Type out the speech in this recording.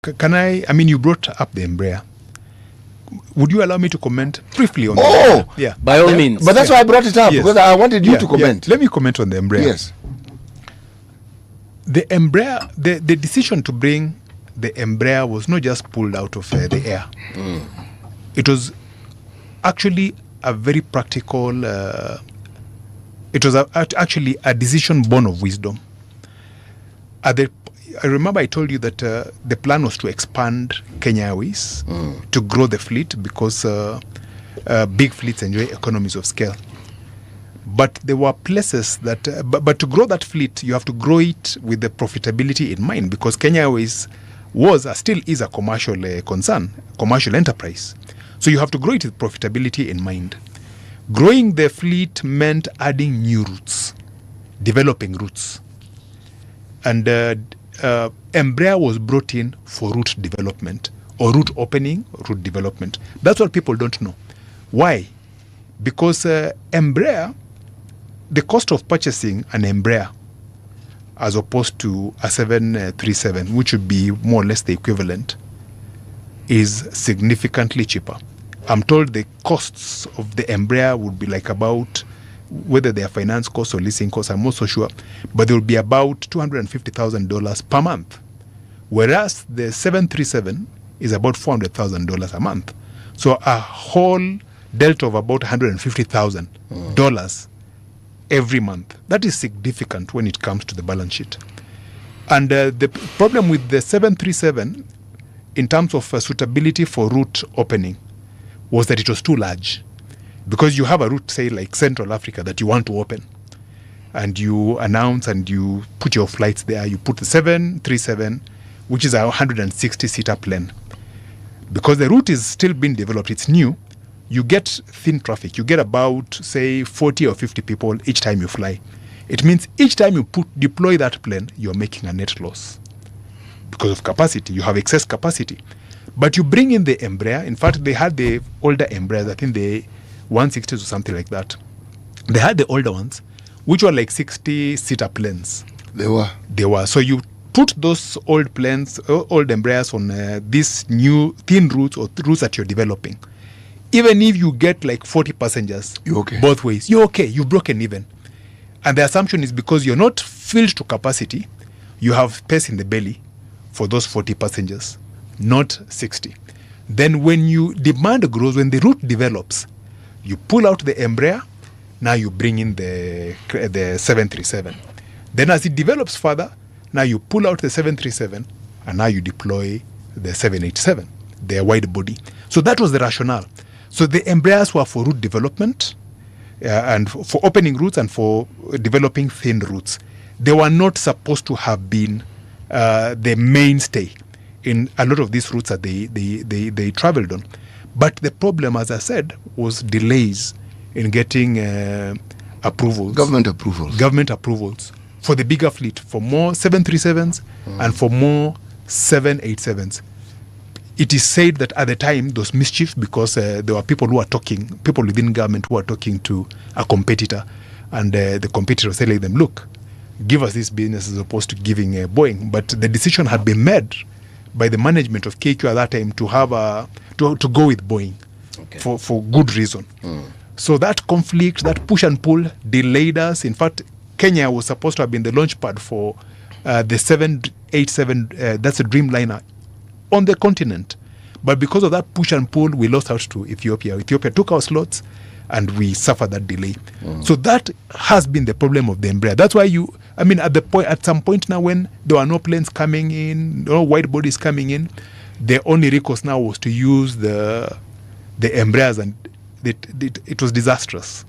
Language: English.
Can I mean, you brought up the Embraer. Would you allow me to comment briefly on that? Yeah. By all means. But that's why I brought it up, because I wanted you to comment. Let me comment on the Embraer. Yes. The Embraer, the decision to bring the Embraer was not just pulled out of the air. It was actually a very practical, it was actually a decision born of wisdom. I remember I told you that the plan was to expand Kenya Airways to grow the fleet, because big fleets enjoy economies of scale. But there were places that, but to grow that fleet, you have to grow it with the profitability in mind, because Kenya Airways still is a commercial concern, commercial enterprise. So you have to grow it with profitability in mind. Growing the fleet meant adding new routes, developing routes. And Embraer was brought in for route development, or route opening, route development. That's what people don't know. Why? Because Embraer, the cost of purchasing an Embraer as opposed to a 737, which would be more or less the equivalent, is significantly cheaper. I'm told the costs of the Embraer would be like about, whether they are finance costs or leasing costs, I'm not so sure, but they will be about $250,000 per month. Whereas the 737 is about $400,000 a month. So a whole delta of about $150,000 every month. That is significant when it comes to the balance sheet. And the problem with the 737 in terms of suitability for route opening was that it was too large. Because you have a route, say, like Central Africa, that you want to open, and you announce and you put your flights there. You put the 737, which is a 160-seater plane. Because the route is still being developed, it's new, you get thin traffic. You get about, say, 40 or 50 people each time you fly. It means each time you deploy that plane, you're making a net loss. Because of capacity, you have excess capacity. But you bring in the Embraer. In fact, they had the older Embraers, I think the 160s or something like that. They had the older ones, which were like 60-seater planes. They were. So you put those old planes, old Embraers on these new thin routes or routes that you're developing. Even if you get like 40 passengers, you're okay. Both ways, you're okay. You've broken even. And the assumption is because you're not filled to capacity, you have space in the belly for those 40 passengers, not 60. Then when you demand grows, when the route develops, you pull out the Embraer, now you bring in the 737. Then as it develops further, now you pull out the 737, and now you deploy the 787, the wide body. So that was the rationale. So the Embraers were for route development, and for opening routes and for developing thin routes. They were not supposed to have been the mainstay in a lot of these routes that they traveled on. But the problem, as I said, was delays in getting approvals. Government approvals for the bigger fleet, for more 737s and for more 787s. It is said that at the time, there was mischief because there were people within government who were talking to a competitor, and the competitor was telling them, look, give us this business as opposed to giving Boeing. But the decision had been made by the management of KQ at that time to have to go with Boeing, for good reason. So that conflict, that push and pull, delayed us. In fact, Kenya was supposed to have been the launch pad for the 787, that's a Dreamliner, on the continent. But because of that push and pull, we lost out to Ethiopia. Ethiopia took our slots, and we suffered that delay. So that has been the problem of the Embraer. That's why at some point now, when there were no planes coming in, no wide bodies coming in, the only recourse now was to use the Embraers, and it was disastrous.